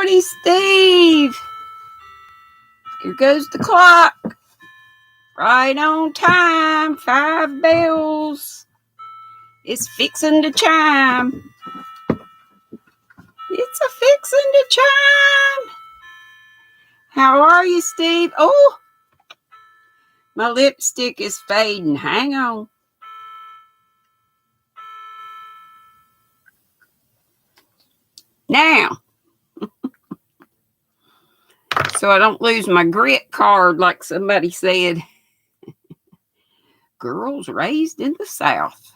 Morning, Steve. Here goes the clock. Right on time. 5 bells. It's fixing to chime. It's a fixing to chime. How are you, Steve? Oh, my lipstick is fading. Hang on. Now, so I don't lose my grit card like somebody said. Girls raised in the South.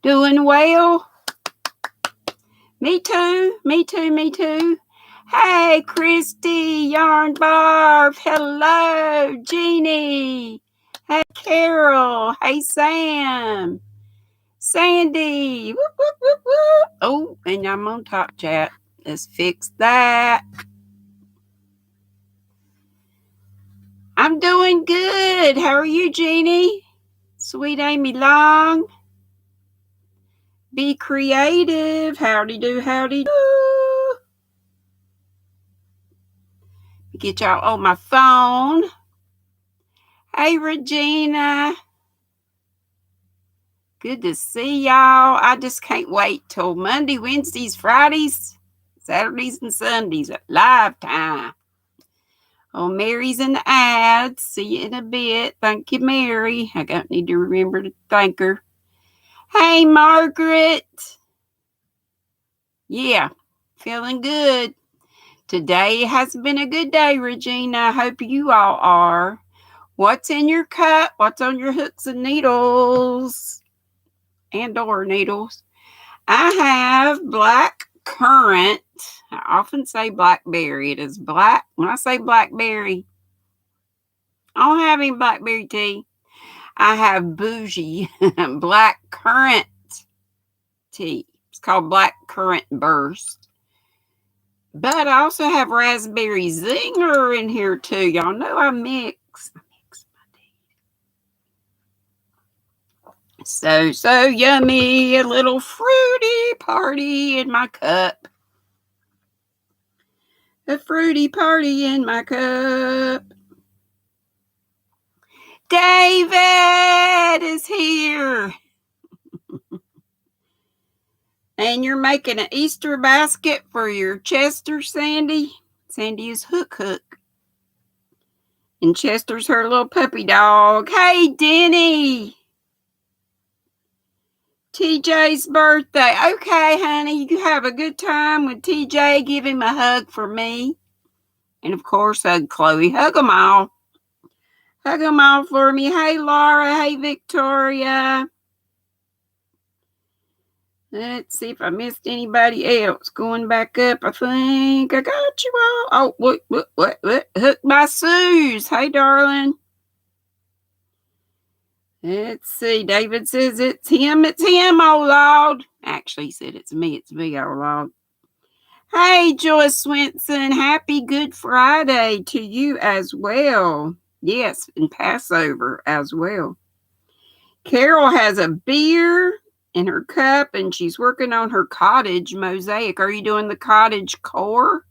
Doing well? Me too, me too, me too. Hey, Christy, Yarn Barb. Hello, Jeannie. Hey, Carol. Hey, Sam. Sandy. Whoop, whoop, whoop, whoop. Oh, and I'm on Top Chat. Let's fix that. I'm doing good. How are you, Jeannie? Sweet Amy Long. Be creative. Howdy do, howdy do. Get y'all on my phone. Hey, Regina. Good to see y'all. I just can't wait till Monday, Wednesdays, Fridays, Saturdays, and Sundays at live time. Oh, Mary's in the ads. See you in a bit. Thank you, Mary. I don't need to remember to thank her. Hey, Margaret. Yeah, feeling good. Today has been a good day, Regina. I hope you all are. What's in your cup? What's on your hooks and needles? And or needles. I have black currant. I often say blackberry. It is black. When I say blackberry, I don't have any blackberry tea. I have bougie black currant tea. It's called black currant burst. But I also have raspberry zinger in here too. Y'all know I mix my tea. So yummy. A little fruity party in my cup. A fruity party in my cup. David is here. And you're making an Easter basket for your Chester, Sandy. Sandy is Hook. And Chester's her little puppy dog. Hey, Deni. TJ's birthday. Okay, honey, you have a good time with TJ. Give him a hug for me. And, of course, hug Chloe. Hug them all. Hug them all for me. Hey, Laura. Hey, Victoria. Let's see if I missed anybody else. Going back up, I think I got you all. Oh, what? Hook by Suze. Hey, darling. Let's see. David says it's him, oh Lord. Actually, he said it's me, oh Lord. Hey, Joyce Swenson. Happy Good Friday to you as well. Yes, and Passover as well. Carol has a beer in her cup, and she's working on her cottage mosaic. Are you doing the cottage core?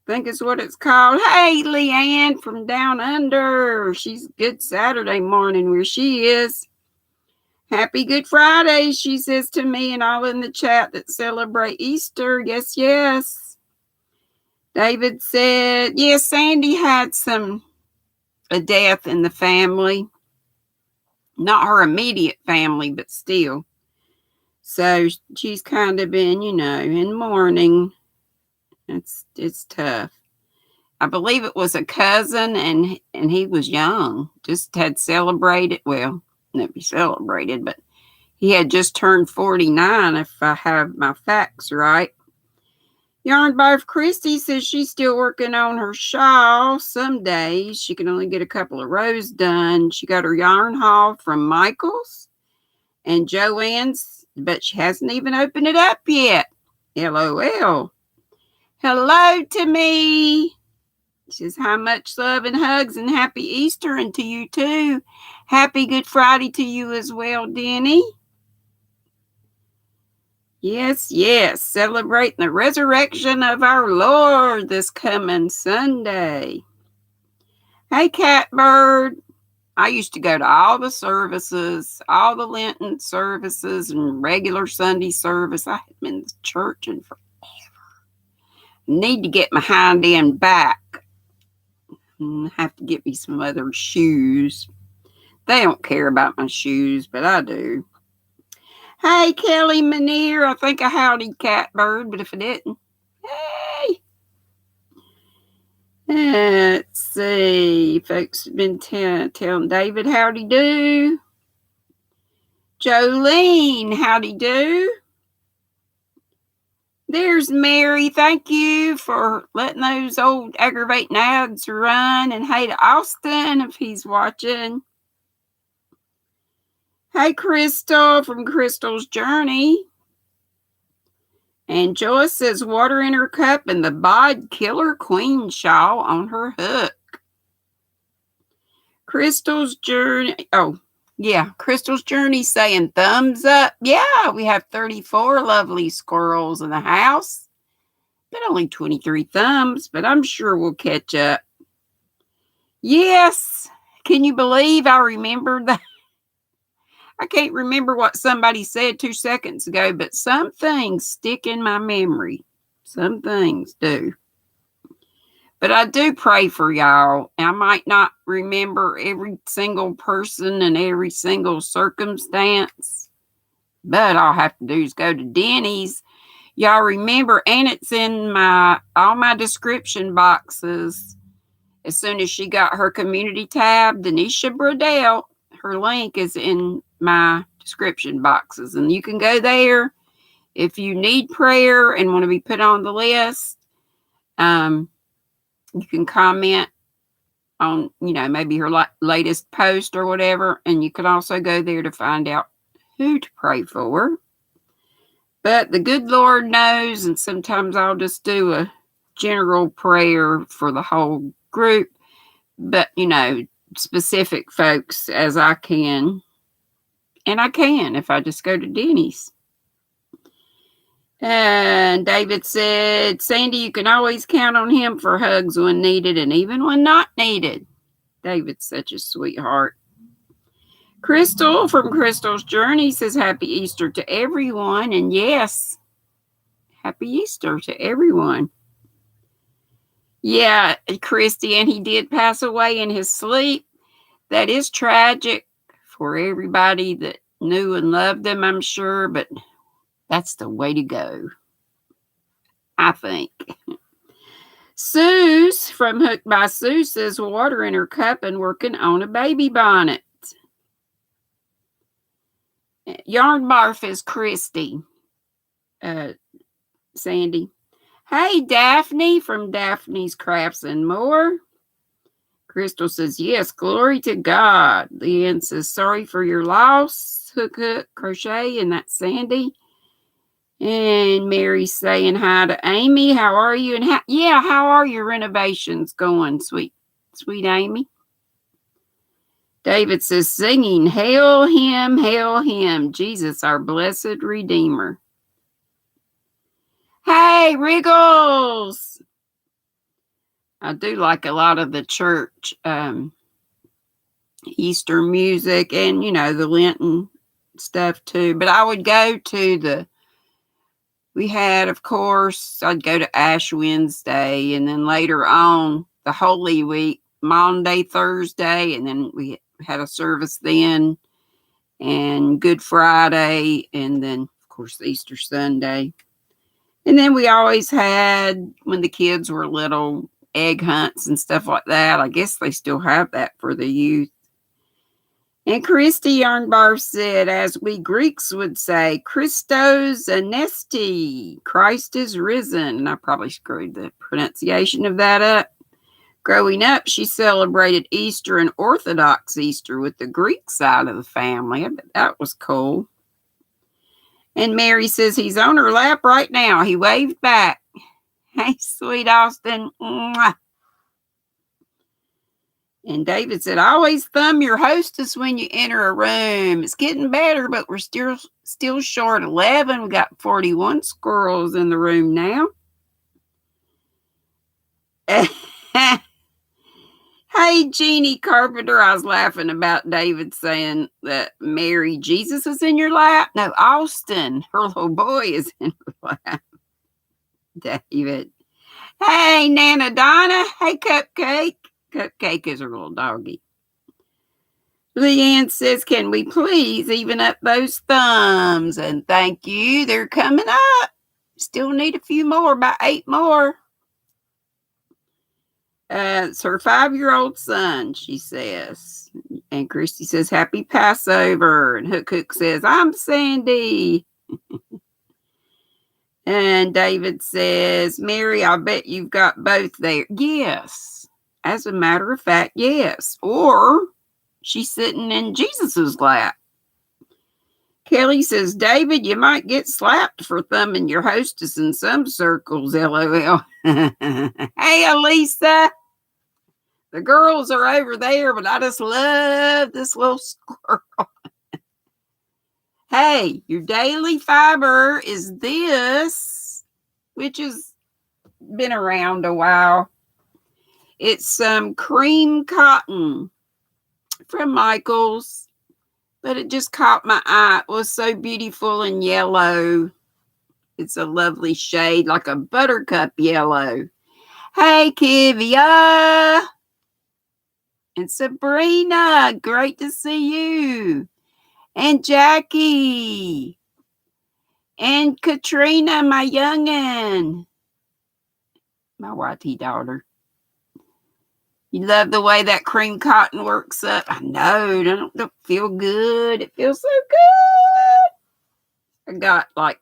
I think it's what it's called. Hey, Leanne from down under. She's Good Saturday morning where she is. Happy Good Friday, she says to me and all in the chat that celebrate Easter. Yes, yes. David said, yes, Sandy had a death in the family. Not her immediate family, but still. So she's kind of been, in mourning. It's tough. I believe it was a cousin, and he was young. Just had celebrated. Well, not be celebrated, but he had just turned 49, if I have my facts right. Yarn Barf Christy says she's still working on her shawl. Some days she can only get a couple of rows done. She got her yarn haul from Michael's and Joanne's, but she hasn't even opened it up yet. LOL. Hello to me. She says, how much love and hugs and happy Easter, and to you too. Happy Good Friday to you as well, Deni. Yes, yes. Celebrating the resurrection of our Lord this coming Sunday. Hey, Catbird. I used to go to all the services, all the Lenten services and regular Sunday service. I haven't been to church in forever. Need to get my hind end back. Have to get me some other shoes. They don't care about my shoes, but I do. Hey, Kelly Manier. I think I howdy Catbird, but if I didn't, hey. Let's see. Folks have been telling David howdy do. Jolene, howdy do. There's Mary. Thank you for letting those old aggravating ads run. And hey to Austin if he's watching. Hey, Crystal from Crystal's Journey. And Joyce says water in her cup and the Bod Killer Queen shawl on her hook. Crystal's Journey. Oh, yeah. Crystal's Journey saying thumbs up. Yeah, we have 34 lovely squirrels in the house. But only 23 thumbs. But I'm sure we'll catch up. Yes. Can you believe I remembered that? I can't remember what somebody said 2 seconds ago, but some things stick in my memory. Some things do. But I do pray for y'all. I might not remember every single person and every single circumstance, but all I have to do is go to Deni's. Y'all remember, and it's in all my description boxes. As soon as she got her community tab, Denisha Brodell, her link is in my description boxes, and you can go there if you need prayer and want to be put on the list. You can comment on, maybe her latest post or whatever, and you can also go there to find out who to pray for. But the good Lord knows, and sometimes I'll just do a general prayer for the whole group, but, specific folks as I can. And I can if I just go to Deni's. And David said, Sandy, you can always count on him for hugs when needed and even when not needed. David's such a sweetheart. Crystal from Crystal's Journey says, Happy Easter to everyone. And yes, Happy Easter to everyone. Yeah, Christy, and he did pass away in his sleep. That is tragic for everybody that knew and loved him, I'm sure, but that's the way to go, I think. Suze from Hooked by Sue says water in her cup and working on a baby bonnet. Yarn Barf is Christy. Sandy. Hey, Daphne from Daphne's Crafts and More. Crystal says, yes, glory to God. Leanne says, sorry for your loss. Hook, crochet, and that's Sandy. And Mary's saying hi to Amy. How are you? And how are your renovations going, sweet Amy? David says, singing, hail him, Jesus, our blessed Redeemer. Hey, Wriggles! I do like a lot of the church Easter music and, the Lenten stuff too. But I would go to we had, of course, I'd go to Ash Wednesday, and then later on, the Holy Week, Maundy, Thursday, and then we had a service then, and Good Friday, and then, of course, Easter Sunday. And then we always had, when the kids were little, egg hunts and stuff like that. I guess they still have that for the youth. And Christy Yarnbar said, as we Greeks would say, Christos Anesti, Christ is risen. And I probably screwed the pronunciation of that up. Growing up, she celebrated Easter and Orthodox Easter with the Greek side of the family. I bet that was cool. And Mary says he's on her lap right now. He waved back. Hey, sweet Austin. Mwah. And David said, always thumb your hostess when you enter a room. It's getting better, but we're still short 11. We got 41 squirrels in the room now. Hey, Jeannie Carpenter, I was laughing about David saying that Mary, Jesus is in your lap. No, Austin, her little boy, is in her lap. David. Hey, Nana Donna. Hey, Cupcake. Cupcake is her little doggy. Leanne says, can we please even up those thumbs? And thank you. They're coming up. Still need a few more, about 8 more. It's her 5-year-old son, she says. And Christy says, happy Passover. And Hook says, I'm Sandy. And David says, Mary, I bet you've got both there. Yes. As a matter of fact, yes. Or she's sitting in Jesus's lap. Kelly says, David, you might get slapped for thumbing your hostess in some circles, LOL. Hey, Elisa. The girls are over there, but I just love this little squirrel. Hey, your daily fiber is this, which has been around a while. It's some cream cotton from Michael's, but it just caught my eye. It was so beautiful and yellow. It's a lovely shade, like a buttercup yellow. Hey, Kivia and Sabrina, great to see you. And Jackie and Katrina, my youngin', my YT daughter. You love the way that cream cotton works up. I know, don't feel good. It feels so good. I got like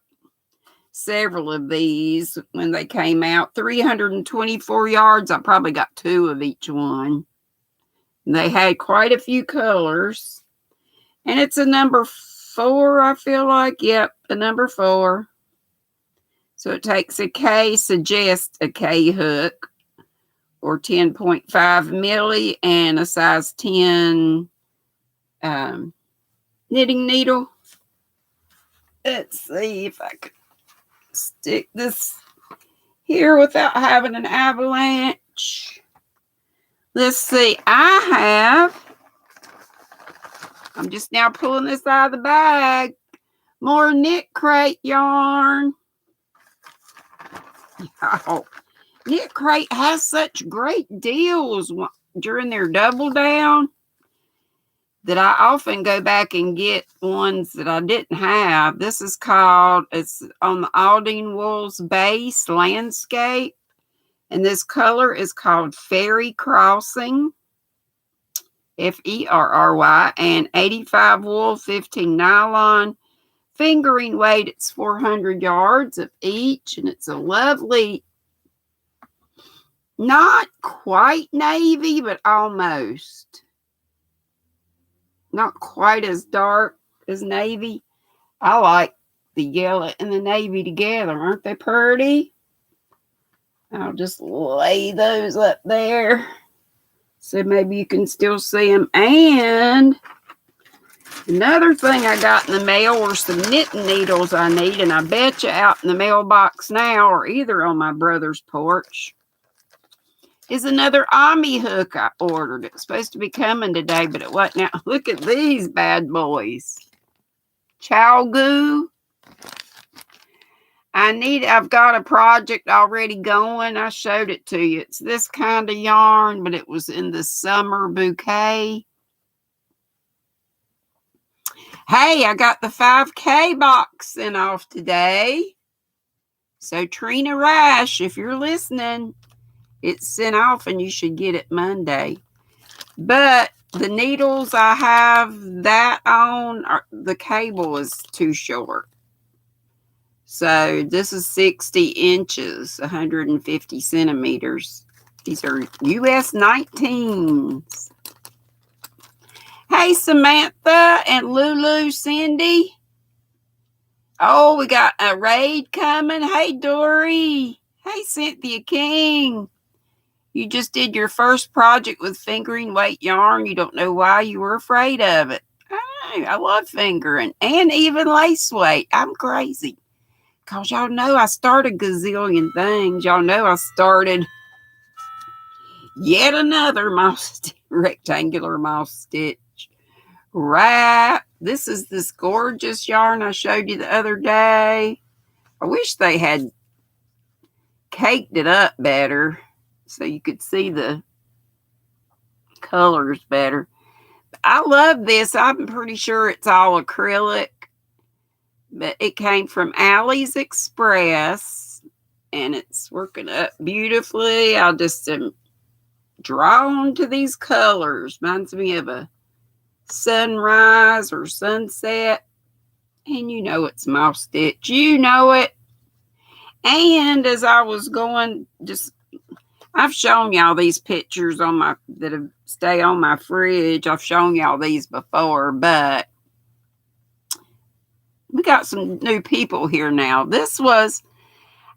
several of these when they came out. 324 yards. I probably got 2 of each one. They had quite a few colors. And it's a number 4, I feel like. Yep, a number 4. So it takes a K, suggest a K hook, or 10.5 milli, and a size 10 knitting needle. Let's see if I can stick this here without having an avalanche. Let's see. I'm just now pulling this out of the bag. More Knit Crate yarn. Oh, Knit Crate has such great deals during their double down that I often go back and get ones that I didn't have. This is called, it's on the Aldine Wool's base landscape. And this color is called Fairy Crossing. Ferry, and 85 wool, 15 nylon. Fingering weight, it's 400 yards of each, and it's a lovely, not quite navy, but almost. Not quite as dark as navy. I like the yellow and the navy together. Aren't they pretty? I'll just lay those up there so maybe you can still see them. And another thing I got in the mail were some knitting needles I need, and I bet you out in the mailbox now, or either on my brother's porch, is another Ami hook I ordered. It was supposed to be coming today, but it wasn't. Now, look at these bad boys. Chalgoo. I've got a project already going. I showed it to you. It's this kind of yarn, but it was in the summer bouquet. Hey, I got the 5K box sent off today. So Trina Rash, if you're listening, it's sent off and you should get it Monday. But the needles I have that on, the cable is too short. So this is 60 inches, 150 centimeters. These are US 19s. Hey, Samantha and Lulu, Cindy. Oh, we got a raid coming. Hey, Dory. Hey, Cynthia King. You just did your first project with fingering weight yarn. You don't know why you were afraid of it. I love fingering and even lace weight. I'm crazy. Because y'all know I started gazillion things. Y'all know I started yet another rectangular moss stitch wrap. This is this gorgeous yarn I showed you the other day. I wish they had caked it up better so you could see the colors better. I love this. I'm pretty sure it's all acrylic, but it came from Allie's Express and it's working up beautifully. I just am drawn to these colors. Reminds me of a sunrise or sunset. And you know it's moss stitch. You know it. And as I was going, I've shown y'all these pictures that stay on my fridge. I've shown y'all these before, but we got some new people here now. This was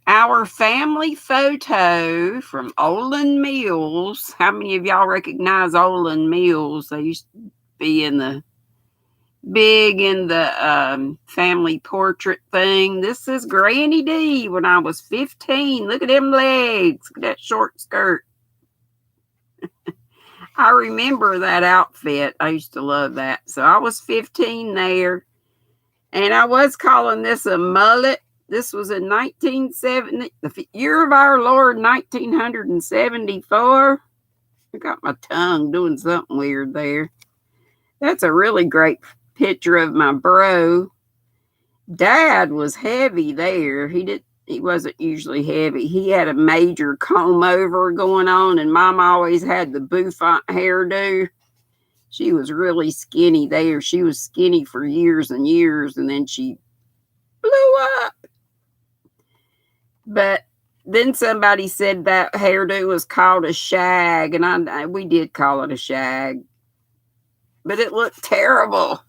our family photo from Olin Mills. How many of y'all recognize Olin Mills? They used to be big in the family portrait thing. This is GrannyDee when I was 15. Look at them legs. Look at that short skirt. I remember that outfit. I used to love that. So I was 15 there. And I was calling this a mullet. This was in 1970, the year of our Lord, 1974. I got my tongue doing something weird there. That's a really great picture of my bro. Dad was heavy there. He wasn't usually heavy. He had a major comb over going on, and Mom always had the bouffant hairdo. She was really skinny there. She was skinny for years and years, and then she blew up. But then somebody said that hairdo was called a shag, and we did call it a shag. But it looked terrible.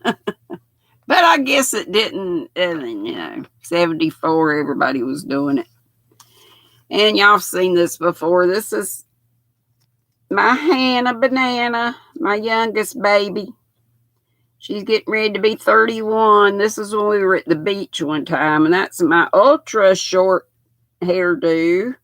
But I guess it didn't, 74, everybody was doing it. And y'all seen this before. This is my Hannah Banana, my youngest baby. She's getting ready to be 31. This is when we were at the beach one time, and that's my ultra short hairdo.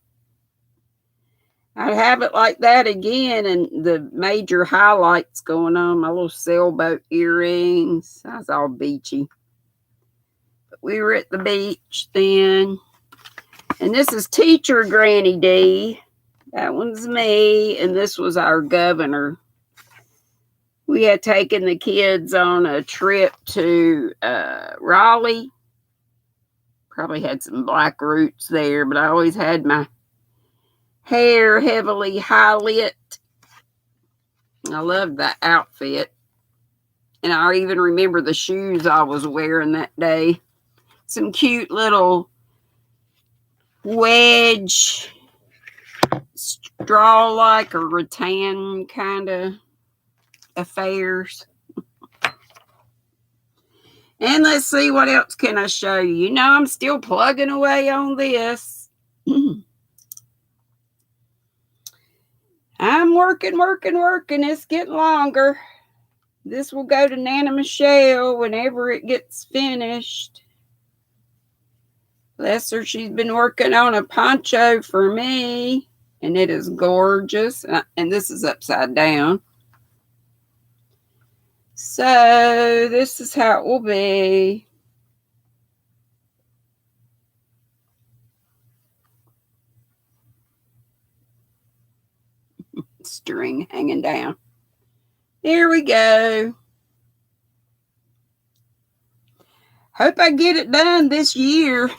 I'd have it like that again, and the major highlights going on, my little sailboat earrings. I was all beachy. But we were at the beach then. And this is Teacher GrannyDee. That one's me, and this was our governor. We had taken the kids on a trip to Raleigh. Probably had some black roots there, but I always had my hair heavily highlit. I loved that outfit. And I even remember the shoes I was wearing that day. Some cute little wedge, straw-like or rattan kind of affairs. And let's see, what else can I show you? You know, I'm still plugging away on this. I'm working. It's getting longer. This will go to Nana Michelle whenever it gets finished. Bless her, she's been working on a poncho for me, and it is gorgeous. And this is upside down. So this is how it will be. String hanging down. There we go. Hope I get it done this year.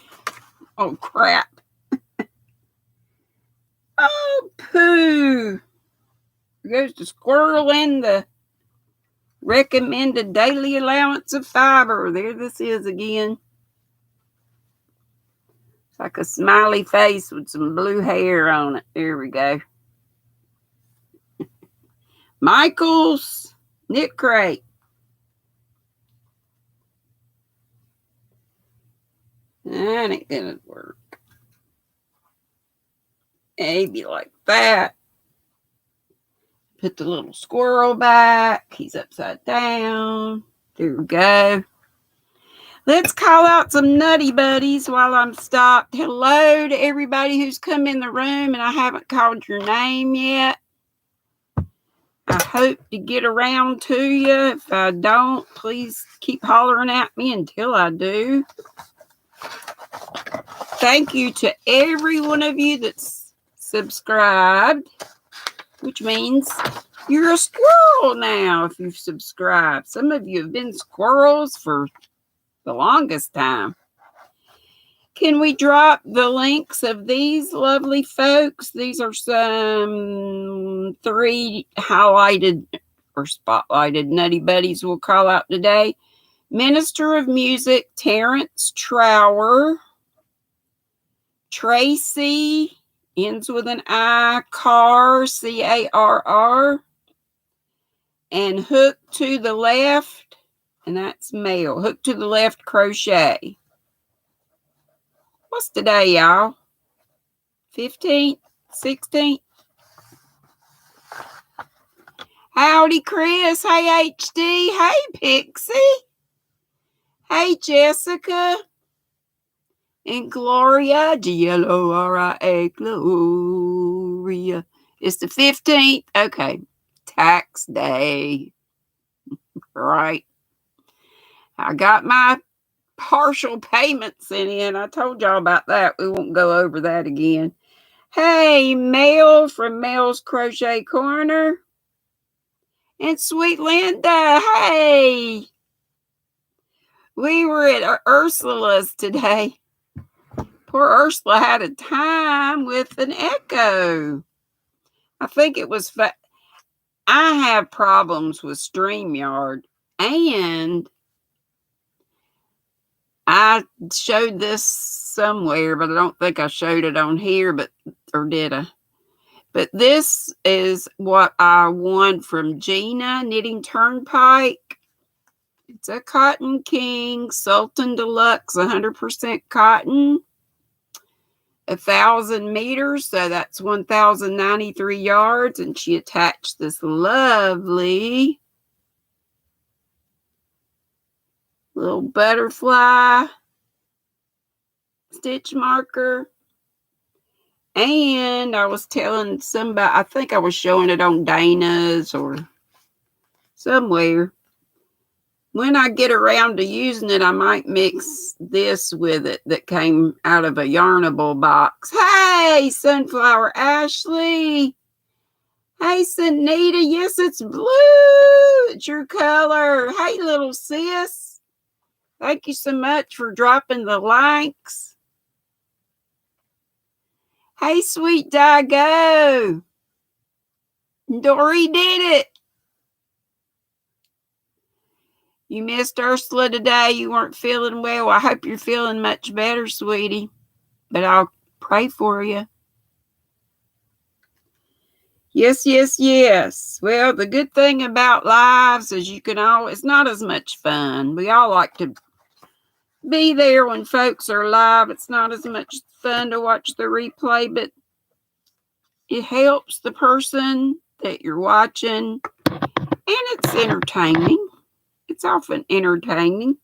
Oh, crap. Oh, poo. There goes the squirrel and the recommended daily allowance of fiber. There this is again. It's like a smiley face with some blue hair on it. There we go. Michael's Knit Crate. That ain't gonna work. Maybe like that. Put the little squirrel back. He's upside down. There we go. Let's call out some nutty buddies while I'm stopped. Hello to everybody who's come in the room and I haven't called your name yet. I hope to get around to you. If I don't, please keep hollering at me until I do. Thank you to every one of you that's subscribed, which means you're a squirrel now if you've subscribed. Some of you have been squirrels for the longest time. Can we drop the links of these lovely folks? These are some 3 highlighted or spotlighted nutty buddies we'll call out today. Minister of Music, Terrence Trower. Tracy, ends with an I, Carr, C-A-R-R. And Hook to the Left, and that's male. Hook to the Left, Crochet. What's today, y'all? 15th? 16th? Howdy, Chris. Hey, HD. Hey, Pixie. Hey, Jessica. And Gloria. Gloria. Gloria. It's the 15th. Okay. Tax day. Right. I got my partial payments in. I told y'all about that. We won't go over that again. Hey, Mel from Mel's Crochet Corner. And sweet Linda. Hey. We were at Ursula's today. Poor Ursula had a time with an echo. I think it was I have problems with StreamYard, and I showed this somewhere, but I don't think I showed it on here, or did I? But this is what I won from Gina Knitting Turnpike. It's a Cotton King Sultan Deluxe 100% cotton. 1,000 meters, so that's 1,093 yards, and she attached this lovely little butterfly stitch marker. And I was telling somebody, I think I was showing it on Dana's or somewhere. When I get around to using it, I might mix this with it that came out of a Yarnable box. Hey, Sunflower Ashley. Hey, Sunita. Yes, it's blue. It's your color. Hey, little sis. Thank you so much for dropping the likes. Hey, sweet Dago. Dory did it. You missed Ursula today. You weren't feeling well. I hope you're feeling much better, sweetie. But I'll pray for you. Yes, yes, yes. Well, the good thing about lives is you can it's not as much fun. We all like to be there when folks are live. It's not as much fun to watch the replay, but it helps the person that you're watching. And it's entertaining. It's often entertaining.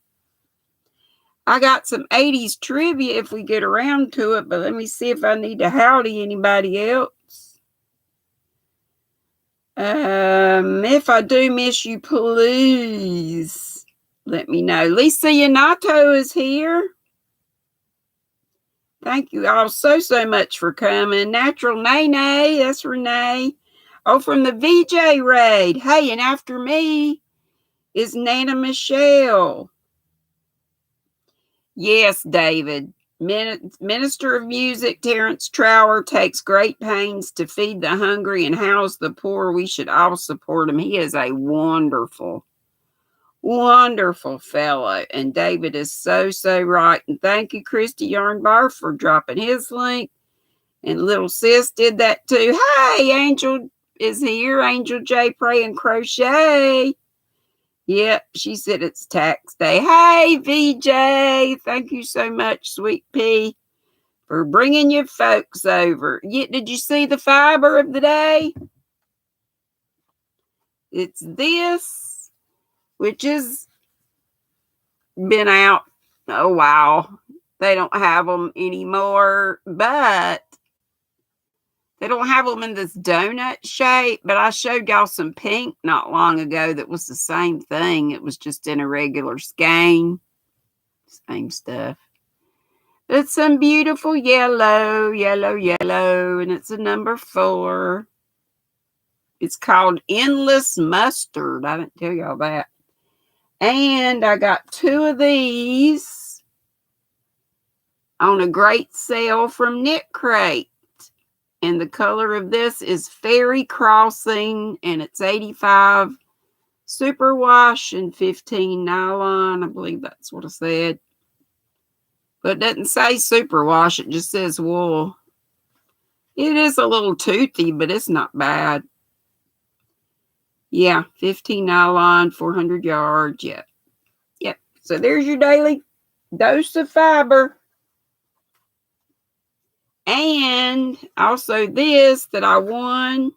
I got some 80s trivia if we get around to it, but let me see if I need to howdy anybody else. If I do miss you, please let me know. Lisa Yanato is here. Thank you all so much for coming. Natural Nene, that's Renee. Oh, from the VJ raid. Hey, and after me is Nana Michelle. Yes, David. Minister of Music Terrence Trower takes great pains to feed the hungry and house the poor. We should all support him. He is a wonderful, wonderful fellow. And David is so right. And thank you, Christy Yarnbar, for dropping his link. And little sis did that too. Hey, Angel is here. Angel J Pray and Crochet. Yep, she said it's tax day. Hey, VJ. Thank you so much, Sweet Pea, for bringing your folks over. Did you see the fiber of the day? It's this, which has been out a while. They don't have them anymore, but they don't have them in this donut shape. But I showed y'all some pink not long ago that was the same thing. It was just in a regular skein. Same stuff. It's some beautiful yellow, and it's a number 4. It's called Endless Mustard. I didn't tell y'all that. And I got 2 of these on a great sale from Knit Crate. And the color of this is Fairy Crossing, and it's 85 superwash and 15 nylon. I believe that's what I said. But it doesn't say superwash, it just says wool. It is a little toothy, but it's not bad. Yeah, 15 nylon, 400 yards. Yep. So there's your daily dose of fiber. And also this that I won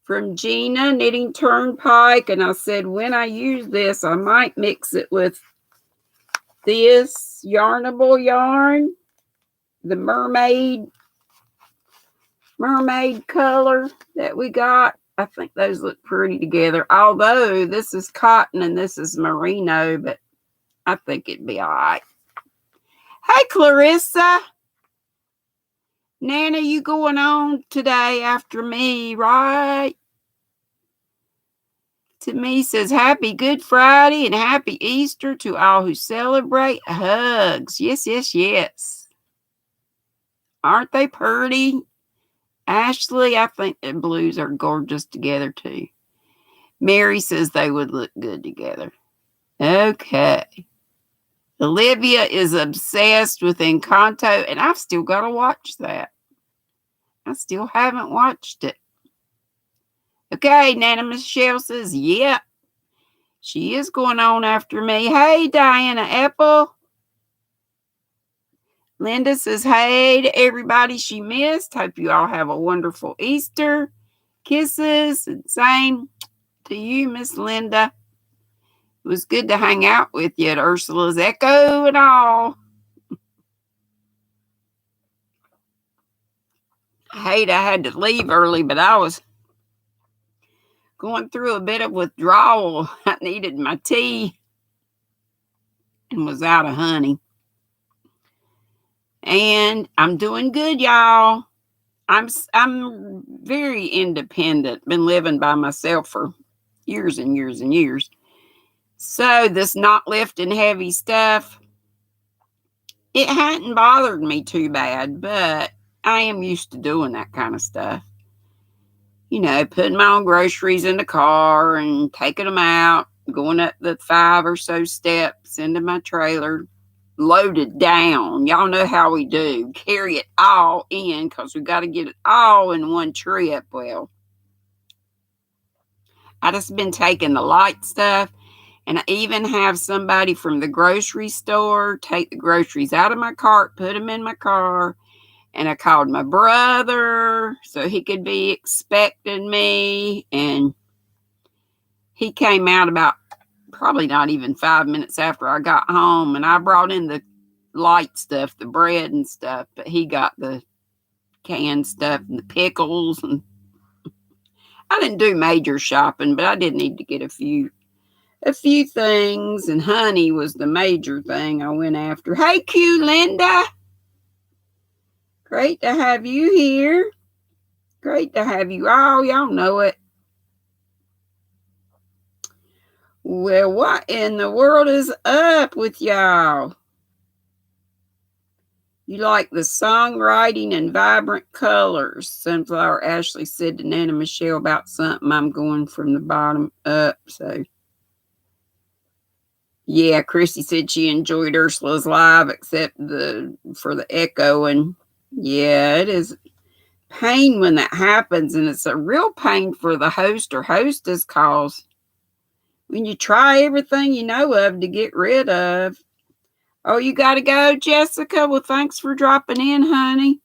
from Gina, Knitting Turnpike. And I said when I use this, I might mix it with this Yarnable yarn, the mermaid color that we got. I think those look pretty together. Although this is cotton and this is merino, but I think it'd be all right. Hey, Clarissa. Nana, you going on today after me, right? To me says, happy Good Friday and happy Easter to all who celebrate. Hugs. Yes. Aren't they pretty? Ashley, I think the blues are gorgeous together too. Mary says they would look good together. Okay. Olivia is obsessed with Encanto, and I've still got to watch that. I still haven't watched it. Okay, Nana Michelle says, yep. She is going on after me. Hey, Diana Apple. Linda says, hey to everybody she missed. Hope you all have a wonderful Easter. Kisses, and same to you, Miss Linda. It was good to hang out with you at Ursula's Echo and all. I had to leave early, but I was going through a bit of withdrawal. I needed my tea and was out of honey. And I'm doing good, y'all. I'm very independent. Been living by myself for years and years and years. So this not lifting heavy stuff, it hadn't bothered me too bad, but I am used to doing that kind of stuff. You know, putting my own groceries in the car and taking them out, going up the 5 or so steps into my trailer, loaded down. Y'all know how we do. Carry it all in because we got to get it all in one trip. Well, I just been taking the light stuff, and I even have somebody from the grocery store take the groceries out of my cart, put them in my car, and I called my brother so he could be expecting me, and he came out about probably not even 5 minutes after I got home, and I brought in the light stuff, the bread and stuff, but he got the canned stuff and the pickles, and I didn't do major shopping, but I did need to get a few things, and honey was the major thing I went after. Hey, Q Linda. Great to have you here. Great to have you all. Y'all know it. Well, what in the world is up with y'all? You like the songwriting and vibrant colors. Sunflower Ashley said to Nana Michelle about something. I'm going from the bottom up. So, yeah, Chrissy said she enjoyed Ursula's live except for the echo. And yeah, it is pain when that happens. And it's a real pain for the host or hostess because when you try everything you know of to get rid of, Oh, you got to go, Jessica? Well, thanks for dropping in, honey.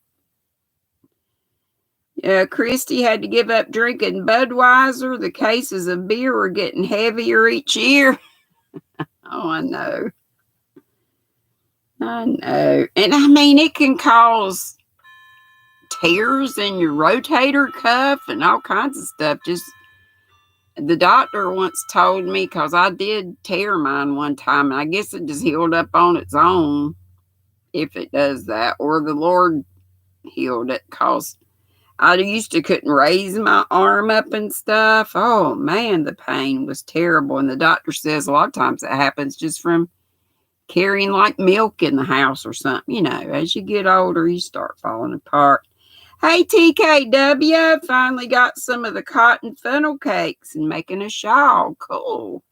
Christy had to give up drinking Budweiser. The cases of beer were getting heavier each year. Oh, I know. I know. And I mean, it can cause tears in your rotator cuff and all kinds of stuff. Just the doctor once told me, because I did tear mine one time, and I guess it just healed up on its own if it does that, or the Lord healed it, because I used to couldn't raise my arm up and stuff. Oh man, the pain was terrible. And the doctor says a lot of times it happens just from carrying like milk in the house or something. You know, as you get older, you start falling apart. Hey, TKW, finally got some of the cotton funnel cakes and making a shawl. Cool.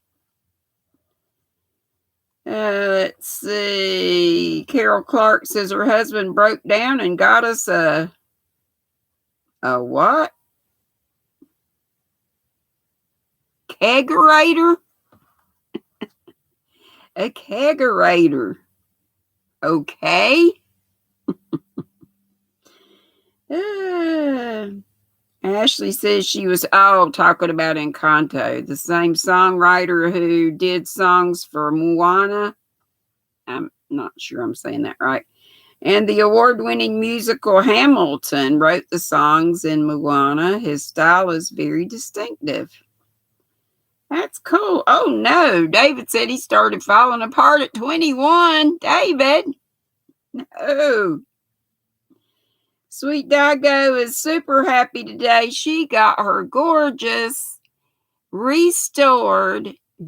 Let's see. Carol Clark says her husband broke down and got us a what? Kegerator? A kegerator. Okay. Ashley says she was talking about Encanto, the same songwriter who did songs for Moana. I'm not sure I'm saying that right. And the award-winning musical Hamilton wrote the songs in Moana. His style is very distinctive. That's cool. Oh no, David said he started falling apart at 21. David, no. Sweet Dago is super happy today. She got her gorgeous,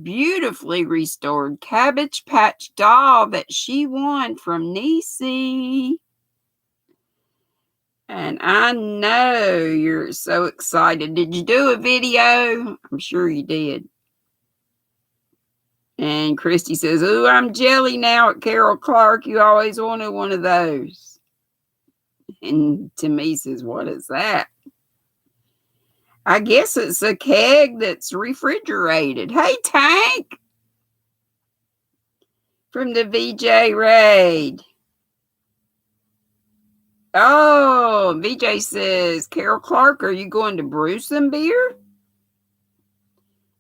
beautifully restored Cabbage Patch doll that she won from Niecy. And I know you're so excited. Did you do a video? I'm sure you did. And Christy says, "Ooh, I'm jelly now at Carol Clark. You always wanted one of those." And Timmy says, "What is that?" I guess it's a keg that's refrigerated. Hey, Tank! From the VJ Raid. Oh, VJ says, "Carol Clark, are you going to brew some beer?"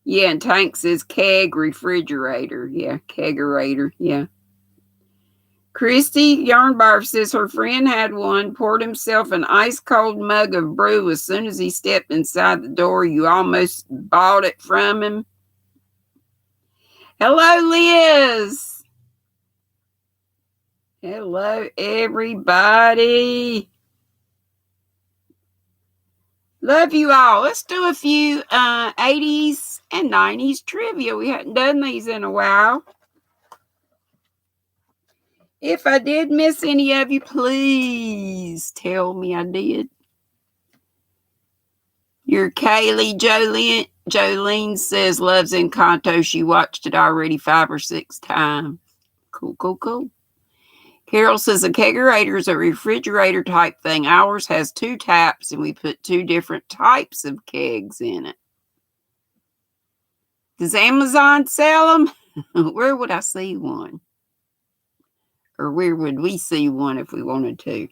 Yeah, and Tank says keg refrigerator. Yeah, kegerator. Yeah. Christy Yarnbarf says her friend had one, poured himself an ice cold mug of brew. As soon as he stepped inside the door, you almost bought it from him. Hello, Liz. Hello, everybody. Love you all. Let's do a few 80s and 90s trivia. We hadn't done these in a while. If I did miss any of you, please tell me I did. Your Kaylee Jolene says loves Encanto. She watched it already 5 or 6 times. Cool, cool, cool. Carol says a kegerator is a refrigerator type thing. Ours has 2 taps and we put 2 different types of kegs in it. Does Amazon sell them? Where would I see one? Or where would we see one if we wanted to?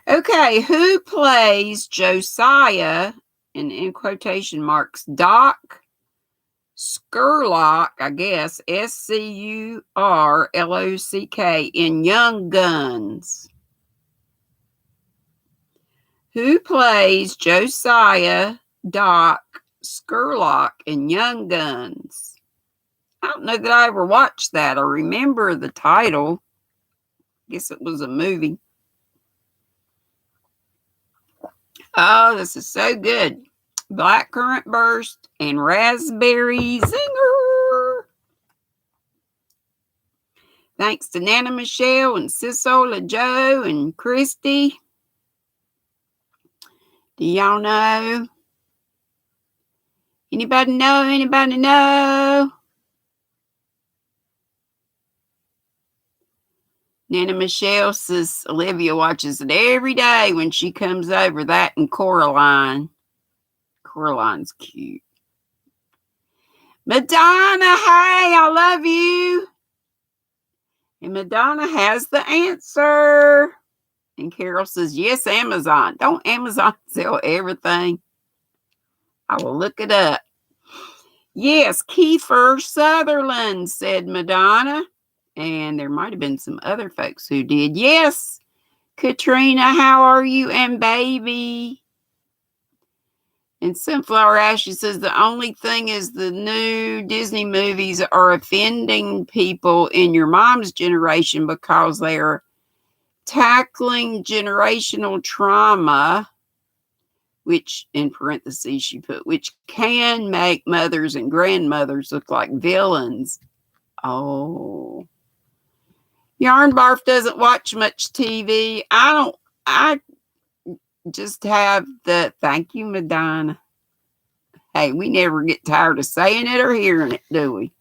Okay, who plays Josiah, in quotation marks, Doc Scurlock, I guess, Scurlock, in Young Guns? Who plays Josiah Doc Scurlock in Young Guns? I don't know that I ever watched that. I remember the title. I guess it was a movie. Oh, this is so good. Blackcurrant Burst and Raspberry Zinger. Thanks to Nana Michelle and Cisola Joe and Christy. Do y'all know? Anybody know? Anybody know? Nana Michelle says Olivia watches it every day when she comes over. That and Coraline. Coraline's cute. Madonna, hey, I love you. And Madonna has the answer. And Carol says, yes, Amazon. Don't Amazon sell everything? I will look it up. Yes, Kiefer Sutherland, said Madonna. And there might have been some other folks who did. Yes, Katrina, how are you? And baby. And Sunflower Ashley says the only thing is the new Disney movies are offending people in your mom's generation because they are tackling generational trauma, which in parentheses she put, which can make mothers and grandmothers look like villains. Oh. Yarn Barf doesn't watch much TV. I just have the thank you, Madonna. Hey, we never get tired of saying it or hearing it, do we?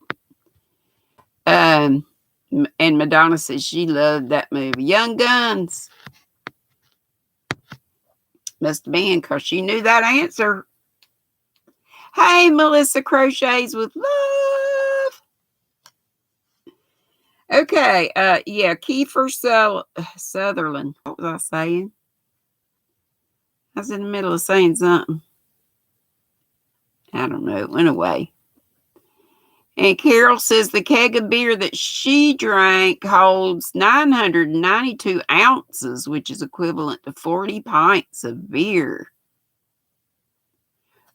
And Madonna says she loved that movie. Young Guns. Must have been because she knew that answer. Hey, Melissa Crochets with love. Okay, yeah, Kiefer Sutherland. What was I saying? I was in the middle of saying something. I don't know. It went away. And Carol says the keg of beer that she drank holds 992 ounces, which is equivalent to 40 pints of beer.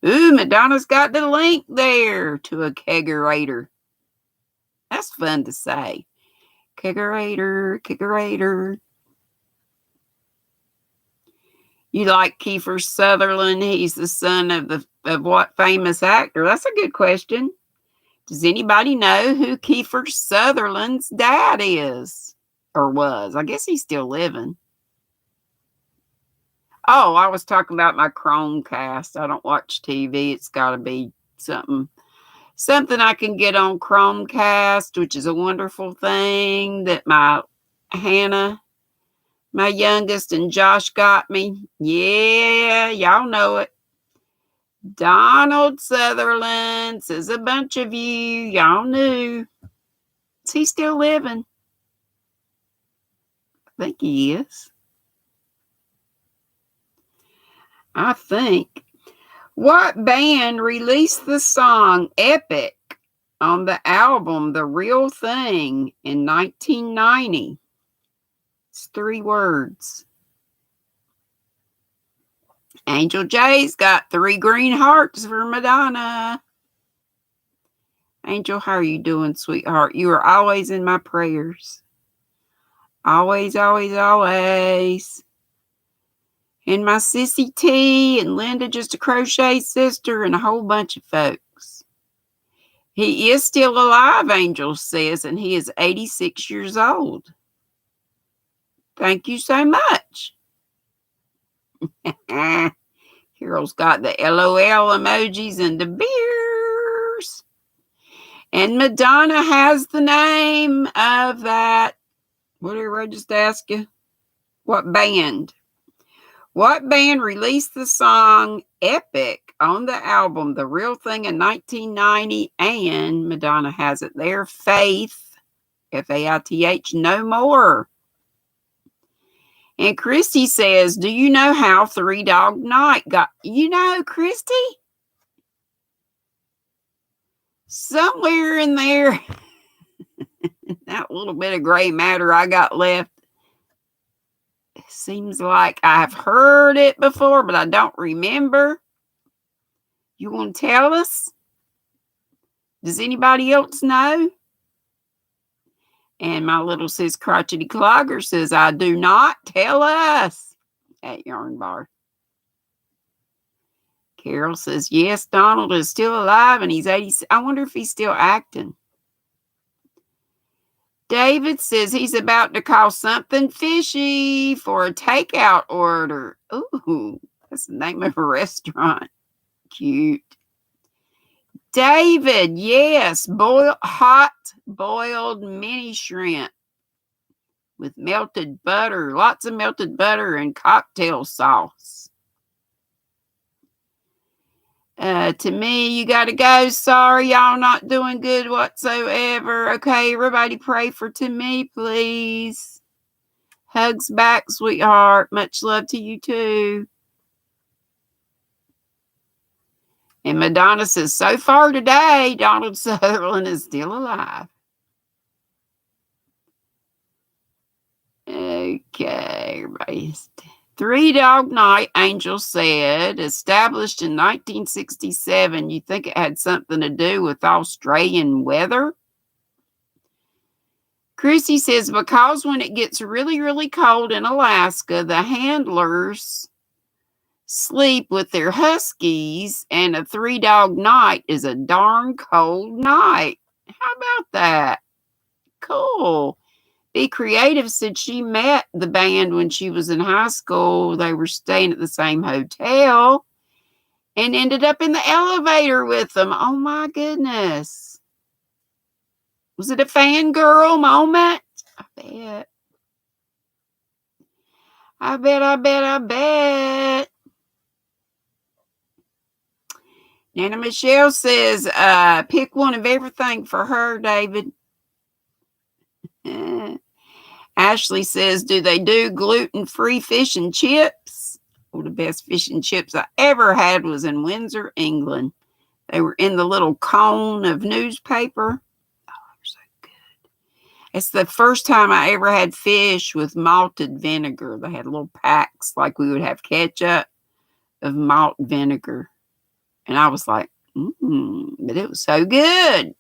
Ooh, Madonna's got the link there to a kegerator. That's fun to say. Kegerator, kegerator. You like Kiefer Sutherland? He's the son of what famous actor? That's a good question. Does anybody know who Kiefer Sutherland's dad is? Or was? I guess he's still living. Oh, I was talking about my Chromecast. I don't watch TV. It's got to be something I can get on Chromecast, which is a wonderful thing that my Hannah, my youngest, and Josh got me. Yeah, y'all know it. Donald Sutherland says a bunch of you, y'all knew. Is he still living? I think he is. I think. What band released the song Epic on the album The Real Thing in 1990? It's 3 words. Angel J's got 3 green hearts for Madonna. Angel, how are you doing, sweetheart? You are always in my prayers. Always, always, always. And my sissy T and Linda, just a crochet sister, and a whole bunch of folks. He is still alive, Angel says, and he is 86 years old. Thank you so much. Carol's got the LOL emojis and the beers. And Madonna has the name of that. What did I just ask you? What band? What band released the song Epic on the album The Real Thing in 1990? And Madonna has it there. Faith, Faith, No More. And Christy says, do you know how 3 Dog Night got? You know, Christy? Somewhere in there, that little bit of gray matter I got left, it seems like I've heard it before, but I don't remember. You want to tell us? Does anybody else know? And my little sis Crotchety Clogger says, I do not. Tell us at Yarn Bar. Carol says, yes, Donald is still alive and he's 80. I wonder if he's still acting. David says he's about to call something fishy for a takeout order. Ooh, that's the name of a restaurant. Cute. David, yes, hot boiled mini shrimp with melted butter, lots of melted butter and cocktail sauce. To me, you got to go. Sorry, y'all not doing good whatsoever. Okay, everybody pray for to me, please. Hugs back, sweetheart. Much love to you, too. And Madonna says, so far today, Donald Sutherland is still alive. Okay, everybody. Three Dog Night, Angel said, established in 1967. You think it had something to do with Australian weather? Chrissy says, because when it gets really, really cold in Alaska, the handlers sleep with their huskies, and a 3-dog night is a darn cold night. How about that? Cool. Be Creative said she met the band when she was in high school. They were staying at the same hotel and ended up in the elevator with them. Oh my goodness. Was it a fangirl moment? I bet. Nana Michelle says, pick one of everything for her, David. Ashley says, do they do gluten-free fish and chips? Well, the best fish and chips I ever had was in Windsor, England. They were in the little cone of newspaper. Oh, they're so good. It's the first time I ever had fish with malted vinegar. They had little packs like we would have ketchup of malt vinegar. And I was like, but it was so good.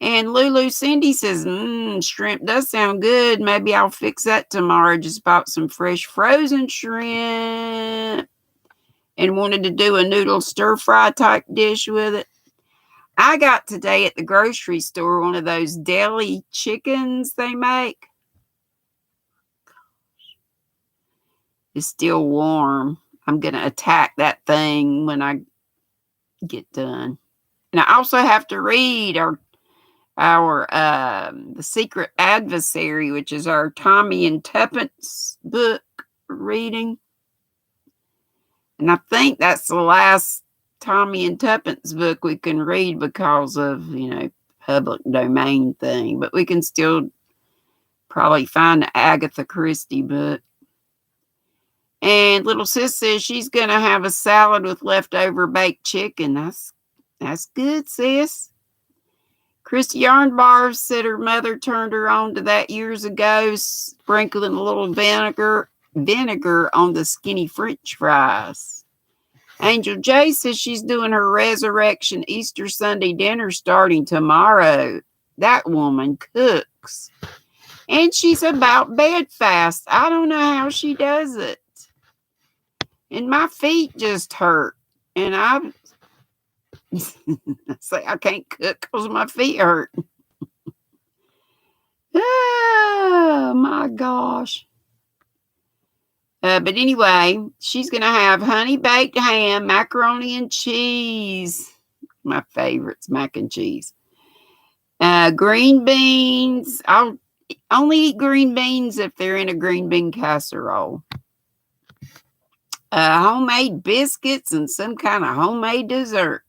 And Lulu Cindy says, shrimp does sound good. Maybe I'll fix that tomorrow. Just bought some fresh frozen shrimp and wanted to do a noodle stir fry type dish with it. I got today at the grocery store one of those deli chickens they make. It's still warm. I'm going to attack that thing when I get done. And I also have to read our The Secret Adversary, which is our Tommy and Tuppence book reading. And I think that's the last Tommy and Tuppence book we can read because of, public domain thing. But we can still probably find the Agatha Christie book. And little sis says she's going to have a salad with leftover baked chicken. That's good, sis. Christy Yarnbar said her mother turned her on to that years ago, sprinkling a little vinegar on the skinny French fries. Angel J says she's doing her Resurrection Easter Sunday dinner starting tomorrow. That woman cooks. And she's about bedfast. I don't know how she does it. And my feet just hurt. And I say I can't cook because my feet hurt. Oh my gosh. But anyway, she's going to have honey baked ham, macaroni and cheese. My favorites, mac and cheese. Green beans. I'll only eat green beans if they're in a green bean casserole. Homemade biscuits and some kind of homemade dessert.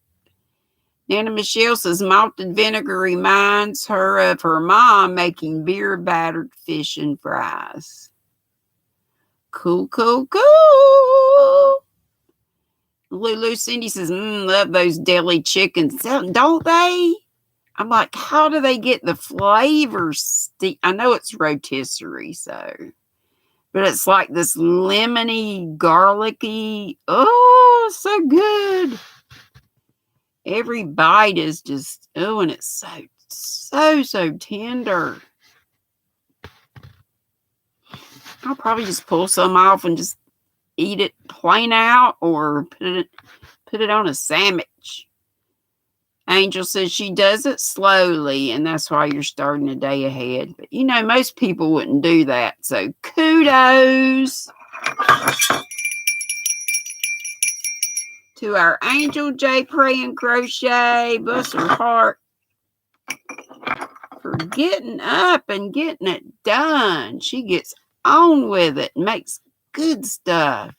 Nana Michelle says malted vinegar reminds her of her mom making beer battered fish and fries. Cool. Lulu Cindy says, love those deli chickens. Don't they? I'm like, how do they get the flavors? I know it's rotisserie, but it's like this lemony, garlicky. Oh, so good. Every bite is just, and it's so tender. I'll probably just pull some off and just eat it plain out or put it on a sandwich. Angel says she does it slowly, and that's why you're starting a day ahead. But, most people wouldn't do that. So, kudos to our Angel J Pray and Crochet, bless her heart, for getting up and getting it done. She gets on with it and makes good stuff.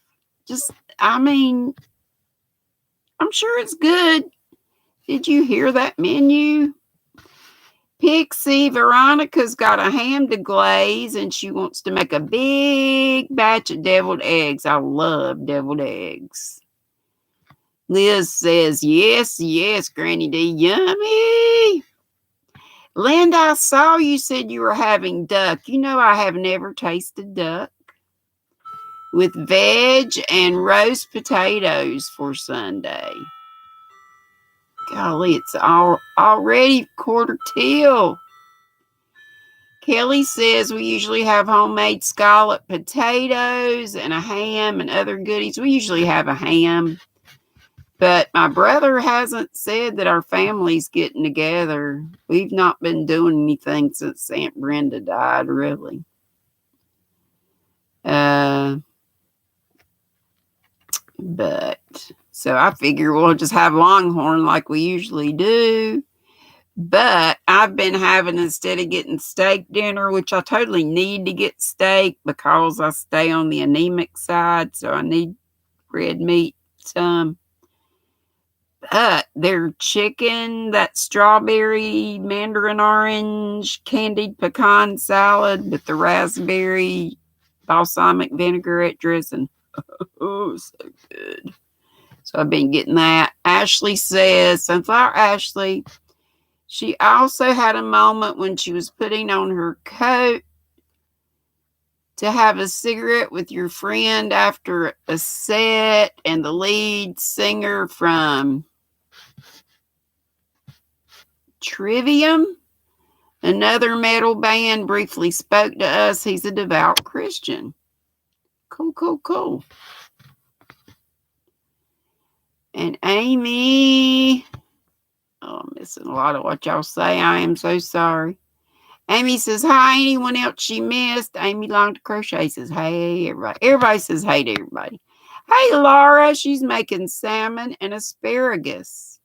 I'm sure it's good. Did you hear that menu? Pixie, Veronica's got a ham to glaze, and she wants to make a big batch of deviled eggs. I love deviled eggs. Liz says, yes, GrannyDee, yummy. Linda, I saw you said you were having duck. You know I have never tasted duck. With veg and roast potatoes for Sunday. Golly, it's already 1:45. Kelly says we usually have homemade scalloped potatoes and a ham and other goodies. We usually have a ham. But my brother hasn't said that our family's getting together. We've not been doing anything since Aunt Brenda died, really. But so I figure we'll just have Longhorn like we usually do. But I've been having, instead of getting steak dinner, which I totally need to get steak because I stay on the anemic side, so I need red meat some. But their chicken, that strawberry, mandarin orange, candied pecan salad with the raspberry balsamic vinaigrette dressing. Oh, so good. So I've been getting that. Ashley says, Sunflower Ashley, she also had a moment when she was putting on her coat to have a cigarette with your friend after a set, and the lead singer from Trivium, another metal band, briefly spoke to us. He's a devout Christian. Cool. And Amy, I'm missing a lot of what y'all say. I am so sorry. Amy says, hi, anyone else she missed? Amy Long to Crochet says, hey, everybody. Everybody says hey to everybody. Hey, Laura, she's making salmon and asparagus.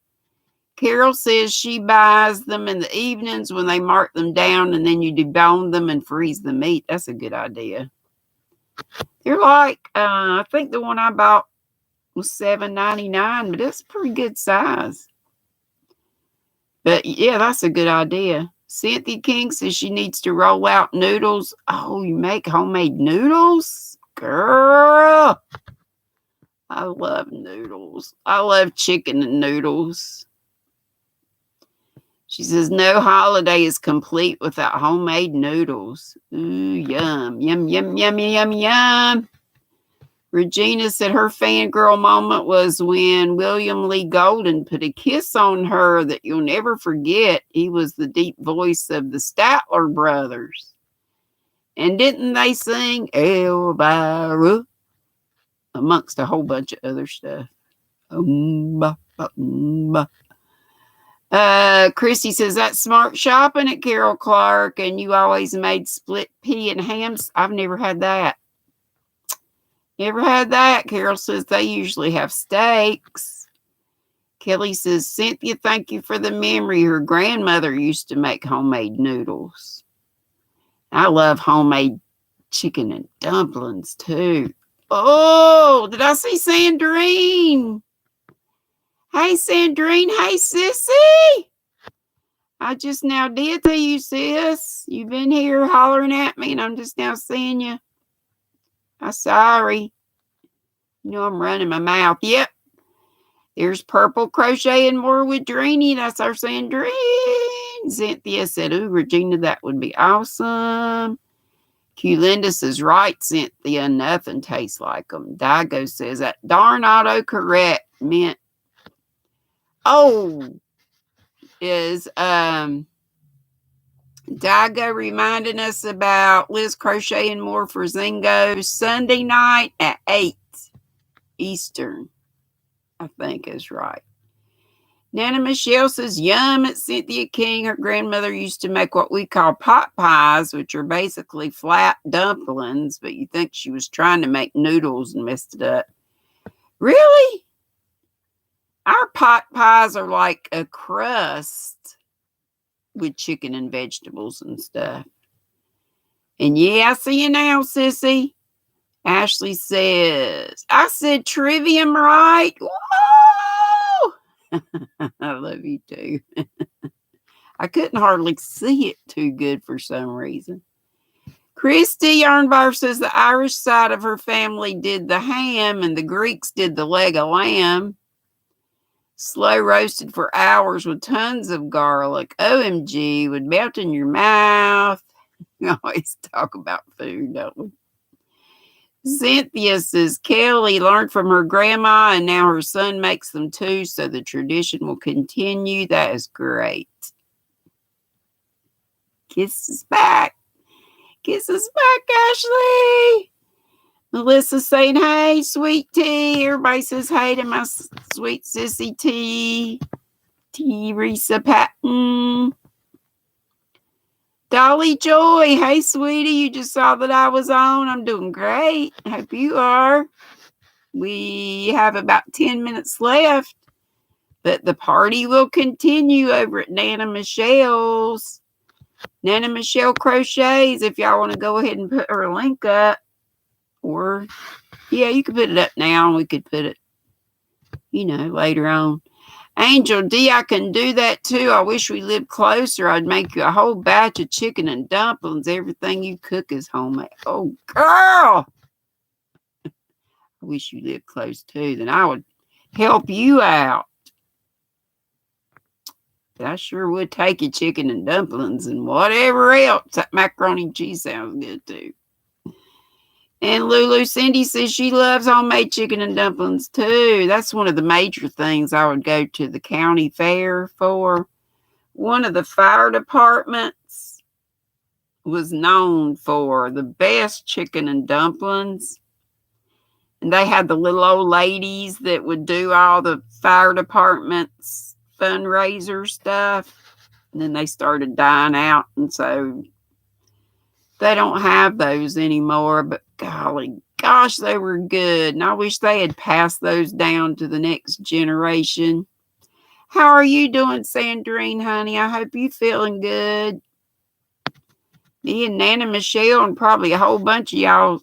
Carol says she buys them in the evenings when they mark them down, and then you debone them and freeze the meat. That's a good idea. They're like, I think the one I bought was $7.99, but it's pretty good size. But yeah, that's a good idea. Cynthia King says she needs to roll out noodles. Oh, you make homemade noodles? Girl, I love noodles. I love chicken and noodles. She says, no holiday is complete without homemade noodles. Ooh, yum. Regina said her fangirl moment was when William Lee Golden put a kiss on her that you'll never forget. He was the deep voice of the Statler brothers. And didn't they sing Elvira? Amongst a whole bunch of other stuff. Christy says, that's smart shopping at Carol Clark, and you always made split pea and hams. I've never had that. Carol says they usually have steaks. Kelly says, Cynthia, thank you for the memory. Her grandmother used to make homemade noodles. I love homemade chicken and dumplings too. Oh, did I see Sandrine? Hey, Sandrine. Hey, sissy. I just now did to you, sis. You've been here hollering at me, and I'm just now seeing you. I'm sorry. You know I'm running my mouth. Yep. There's Purple Crochet and More with Deni. That's our Sandrine. Cynthia said, ooh, Regina, that would be awesome. Q Linda says, right, Cynthia, nothing tastes like them. Digo says, that darn autocorrect meant, is Digo reminding us about Liz Crochet and More for Zingo Sunday night at 8 Eastern, I think is right. Nana Michelle says, yum, it's Cynthia King. Her grandmother used to make what we call pot pies, which are basically flat dumplings, but you think she was trying to make noodles and messed it up. Really? Our pot pies are like a crust with chicken and vegetables and stuff. And yeah, I see you now, sissy. Ashley says, I said trivium right. Whoa! I love you too. I couldn't hardly see it too good for some reason. Christy Yarnbar says the Irish side of her family did the ham and the Greeks did the leg of lamb. Slow roasted for hours with tons of garlic. OMG, would melt in your mouth. We always talk about food, don't we? Cynthia says Kelly learned from her grandma and now her son makes them too, so the tradition will continue. That is great. Kisses back. Kisses back, Ashley. Melissa saying, hey, sweet tea. Everybody says hey to my sweet sissy tea. Teresa Patton. Dolly Joy. Hey, sweetie. You just saw that I was on. I'm doing great. I hope you are. We have about 10 minutes left, but the party will continue over at Nana Michelle's. Nana Michelle Crochets, if y'all want to go ahead and put her link up. Or, yeah, you can put it up now and we could put it, later on. Angel D, I can do that too. I wish we lived closer. I'd make you a whole batch of chicken and dumplings. Everything you cook is homemade. Oh, girl. I wish you lived close too. Then I would help you out. I sure would take you chicken and dumplings and whatever else. That macaroni and cheese sounds good too. And Lulu Cindy says she loves homemade chicken and dumplings too. That's one of the major things I would go to the county fair for. One of the fire departments was known for the best chicken and dumplings. And they had the little old ladies that would do all the fire department's fundraiser stuff. And then they started dying out. And so they don't have those anymore. But golly, gosh, they were good. And I wish they had passed those down to the next generation. How are you doing, Sandrine, honey? I hope you're feeling good. Me and Nana Michelle and probably a whole bunch of y'all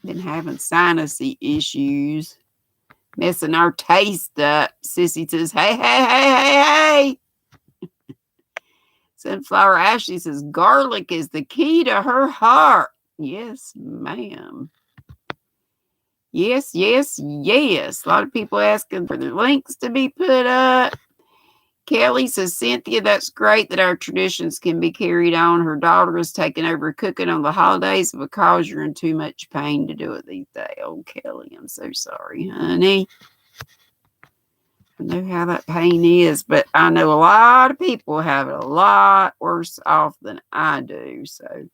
been having sinusy issues. Messing our taste up. Sissy says, hey, hey, hey, hey, hey. Sunflower Ashley says, garlic is the key to her heart. Yes, ma'am. Yes, yes, yes. A lot of people asking for the links to be put up. Kelly says, Cynthia, that's great that our traditions can be carried on. Her daughter is taking over cooking on the holidays because you're in too much pain to do it these days. Oh, Kelly, I'm so sorry, honey. I know how that pain is, but I know a lot of people have it a lot worse off than I do. So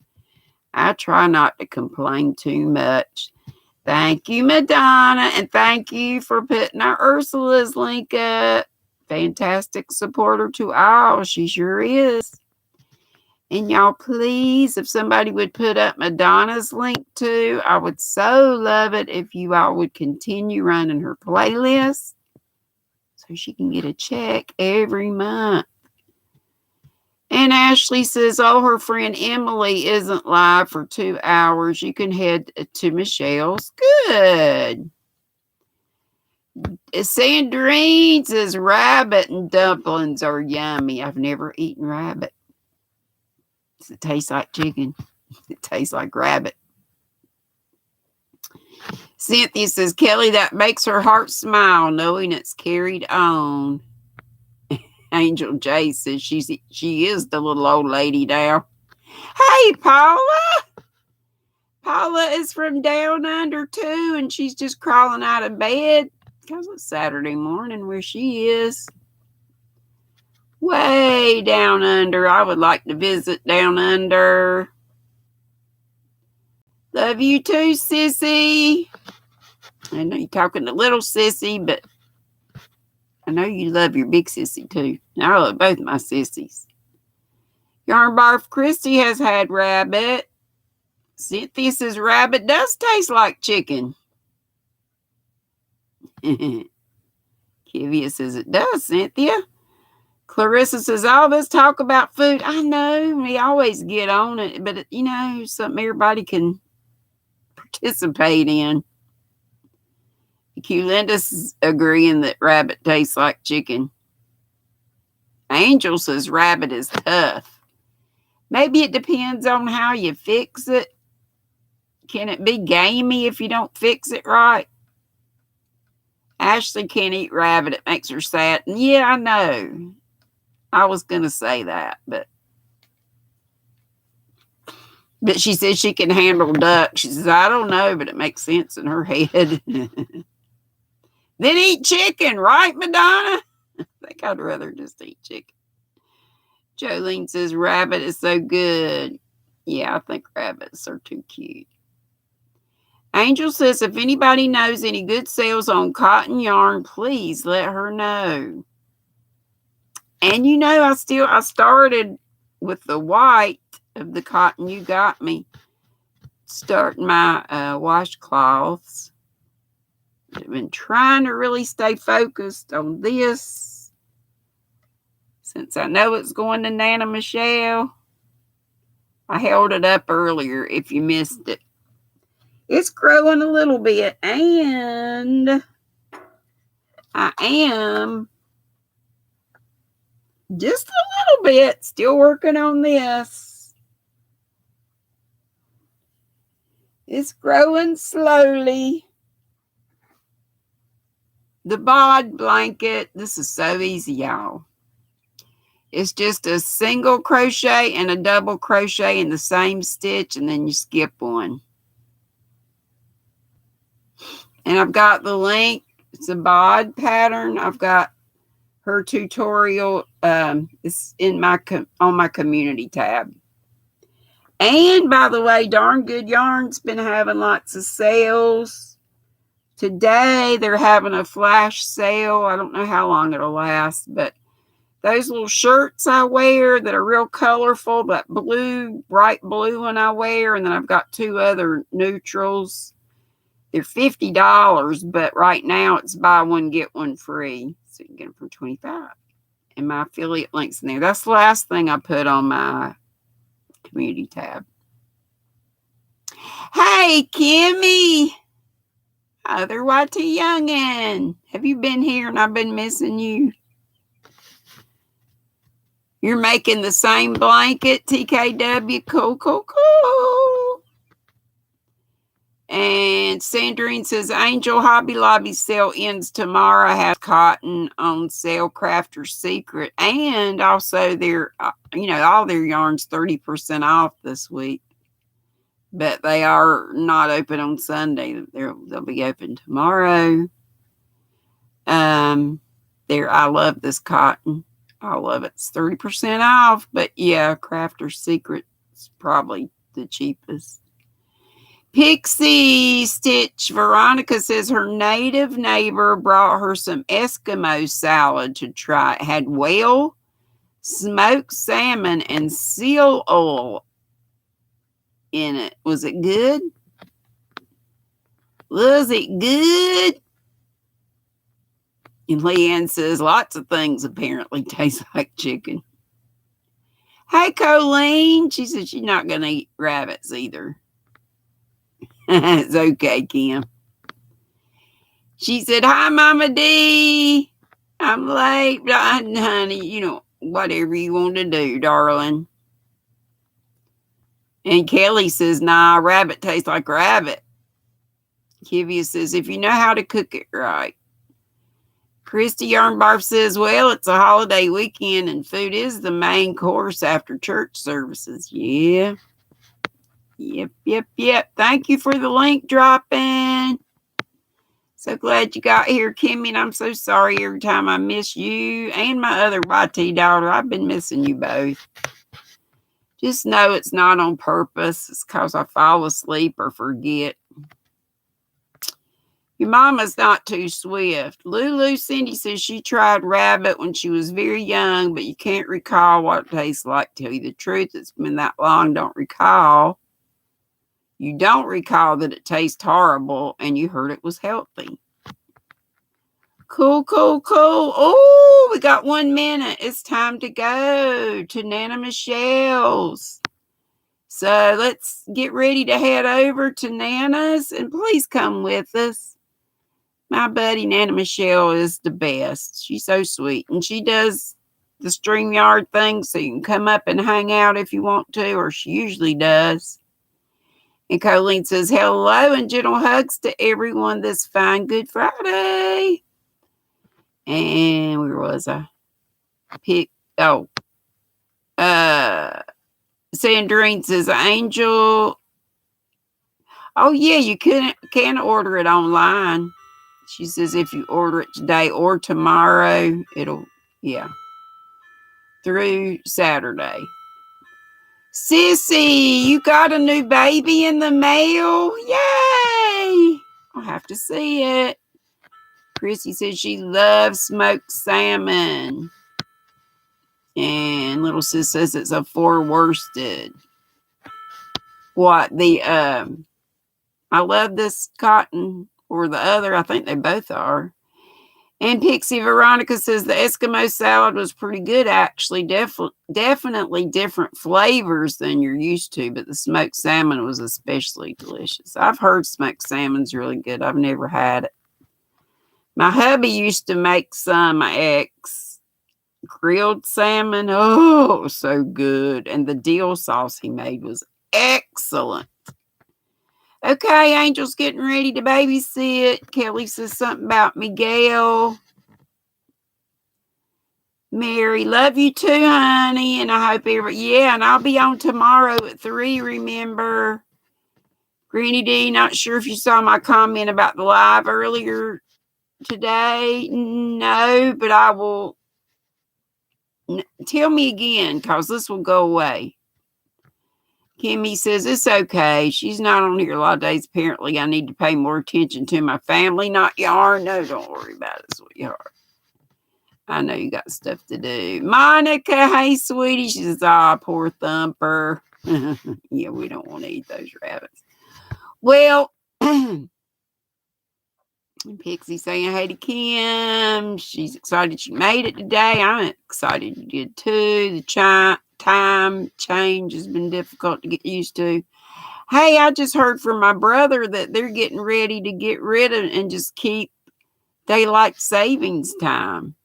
I try not to complain too much. Thank you, Madonna, and thank you for putting our Ursula's link up. Fantastic supporter to all. She sure is. And y'all, please, if somebody would put up Madonna's link too, I would so love it if you all would continue running her playlist so she can get a check every month. And Ashley says, oh, her friend Emily isn't live for 2 hours. You can head to Michelle's. Good. Sandrine says rabbit and dumplings are yummy. I've never eaten rabbit. Does it taste like chicken? It tastes like rabbit. Cynthia says, Kelly, that makes her heart smile knowing it's carried on. Angel J says she is the little old lady now. Hey, Paula. Paula is from down under too, and she's just crawling out of bed because it's Saturday morning where she is. Way down under. I would like to visit down under. Love you too, Sissy. I know you're talking to little Sissy, but I know you love your big sissy too. I love both my sissies. Yarn Barf Christy has had rabbit. Cynthia says rabbit does taste like chicken. Kivia says it does, Cynthia. Clarissa says, all this talk about food. I know, we always get on it, but something everybody can participate in. Linda's agreeing that rabbit tastes like chicken. Angel says rabbit is tough. Maybe it depends on how you fix it. Can it be gamey if you don't fix it right? Ashley can't eat rabbit. It makes her sad. Yeah, I know. I was going to say that, but she says she can handle duck. She says, I don't know, but it makes sense in her head. Then eat chicken, right, Madonna? I think I'd rather just eat chicken. Jolene says rabbit is so good. Yeah, I think rabbits are too cute. Angel says if anybody knows any good sales on cotton yarn, please let her know. And you know, I started with the white of the cotton you got me. Starting my washcloths. I've been trying to really stay focused on this since I know it's going to Nana Michelle. I held it up earlier if you missed it. It's growing a little bit, and I am just a little bit still working on this. It's growing slowly. The Bod Blanket, this is so easy, y'all. It's just a single crochet and a double crochet in the same stitch, and then you skip one. And I've got the link. It's a Bod pattern. I've got her tutorial. It's in on my community tab. And by the way, Darn Good Yarn's been having lots of sales. Today they're having a flash sale. I don't know how long it'll last, but those little shirts I wear that are real colorful, that blue, bright blue one I wear, and then I've got two other neutrals. They're $50, but right now it's buy one, get one free. So you can get them for $25. And my affiliate link's in there. That's the last thing I put on my community tab. Hey, Kimmy. Other YT Youngin. Have you been here and I've been missing you? You're making the same blanket, TKW. Cool, cool, cool. And Sandrine says, Angel, Hobby Lobby sale ends tomorrow. I have cotton on sale, Crafter's Secret. And also their, all their yarns 30% off this week. But they are not open on Sunday. They'll be open tomorrow. I love this cotton. I love it. It's 30% off. But yeah, Crafter's Secret is probably the cheapest. Pixie Stitch Veronica says her native neighbor brought her some Eskimo salad to try. It had whale, smoked salmon, and seal oil in it. Was it good? Was it good? And Leanne says lots of things apparently taste like chicken. Hey, Colleen. She said she's not going to eat rabbits either. It's okay, Kim. She said, hi, Mama Dee. I'm late, but honey, whatever you want to do, darling. And Kelly says, nah, rabbit tastes like rabbit. Kivia says, if you know how to cook it right. Christy Yarnbarf says, well, it's a holiday weekend and food is the main course after church services. Yeah. Yep. Thank you for the link dropping. So glad you got here, Kimmy, and I'm so sorry every time I miss you and my other YT daughter. I've been missing you both. Just know it's not on purpose. It's because I fall asleep or forget. Your mama's not too swift. Lulu Cindy says she tried rabbit when she was very young, but you can't recall what it tastes like. Tell you the truth, it's been that long, don't recall. You don't recall that it tastes horrible, and you heard it was healthy. Cool. Oh, we got 1 minute. It's time to go to Nana Michelle's. So let's get ready to head over to Nana's, and please come with us. My buddy Nana Michelle is the best. She's so sweet. And she does the StreamYard thing so you can come up and hang out if you want to, or she usually does. And Colleen says, hello and gentle hugs to everyone this fine Good Friday. And where was I? Sandrine says, Angel. Oh, yeah, you can order it online. She says if you order it today or tomorrow, through Saturday. Sissy, you got a new baby in the mail? Yay! I'll have to see it. Chrissy says she loves smoked salmon. And little sis says it's a 4 worsted. What? I love this cotton or the other. I think they both are. And Pixie Veronica says the Eskimo salad was pretty good, actually. Definitely different flavors than you're used to, but the smoked salmon was especially delicious. I've heard smoked salmon's really good. I've never had it. My hubby used to make some grilled salmon. Oh, so good. And the dill sauce he made was excellent. Okay, Angel's getting ready to babysit. Kelly says something about Miguel. Mary, love you too, honey. And I hope and I'll be on tomorrow at 3, remember. GrannyDee, not sure if you saw my comment about the live earlier today. No, but I will. Tell me again, because this will go away. Kimmy says, it's okay. She's not on here a lot of days. Apparently, I need to pay more attention to my family, not yarn. No, don't worry about it, sweetheart. I know you got stuff to do. Monica, hey, sweetie. She says, poor Thumper. Yeah, we don't want to eat those rabbits. Well, Pixie saying hey to Kim. She's excited she made it today. I'm excited you did too. The time change has been difficult to get used to. Hey, I just heard from my brother that they're getting ready to get rid of and just keep daylight savings time.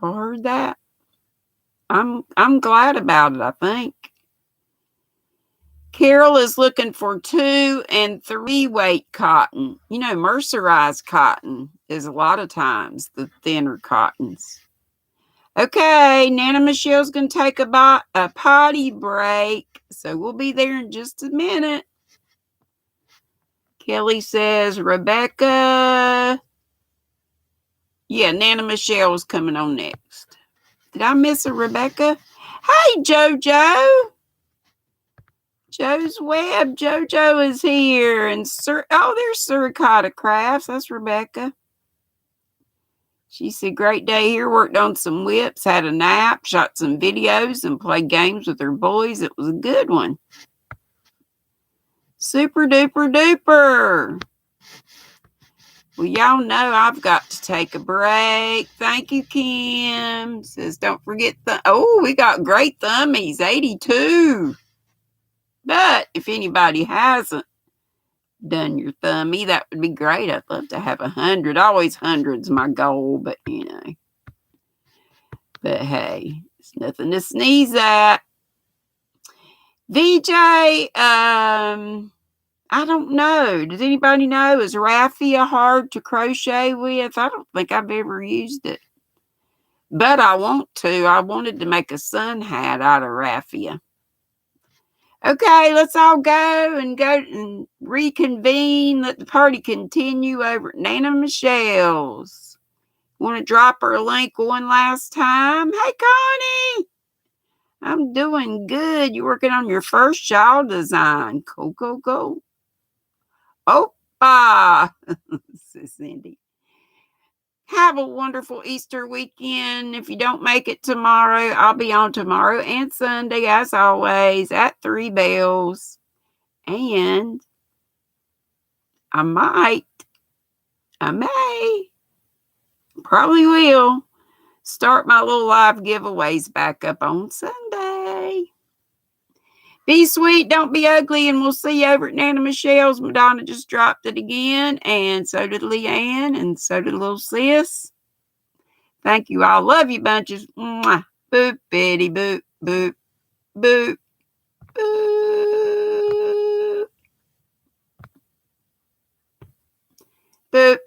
Y'all heard that? I'm glad about it, I think. Carol is looking for 2 and 3 weight cotton. You know, mercerized cotton is a lot of times the thinner cottons. Okay, Nana Michelle's going to take a potty break, so we'll be there in just a minute. Kelly says, Rebecca. Yeah, Nana Michelle's coming on next. Did I miss a Rebecca? Hey, JoJo. Joe's Web. JoJo is here. And there's Suricata Crafts. That's Rebecca. She said, great day here. Worked on some whips, had a nap, shot some videos, and played games with her boys. It was a good one. Super duper duper. Well, y'all know I've got to take a break. Thank you, Kim. Says, don't forget we got great thummies, 82. But if anybody hasn't done your thumbie, that would be great. I'd love to have 100. Always 100's my goal, but you know. But hey, it's nothing to sneeze at. VJ, I don't know. Does anybody know? Is Raffia hard to crochet with? I don't think I've ever used it. But I want to. I wanted to make a sun hat out of Raffia. Okay, let's all go and reconvene. Let the party continue over at Nana Michelle's. Want to drop her a link one last time? Hey, Connie. I'm doing good. You're working on your first shawl design. Go, go, go. Opa, says Cindy. Have a wonderful Easter weekend. If you don't make it tomorrow, I'll be on tomorrow and Sunday, as always, at 3 bells. And I may, probably will, start my little live giveaways back up on Sunday. Be sweet, don't be ugly, and we'll see you over at Nana Michelle's. Madonna just dropped it again, and so did Leanne, and so did little sis. Thank you all. Love you bunches. Mwah. Boop, bitty, boop, boop, boop, boop. Boop.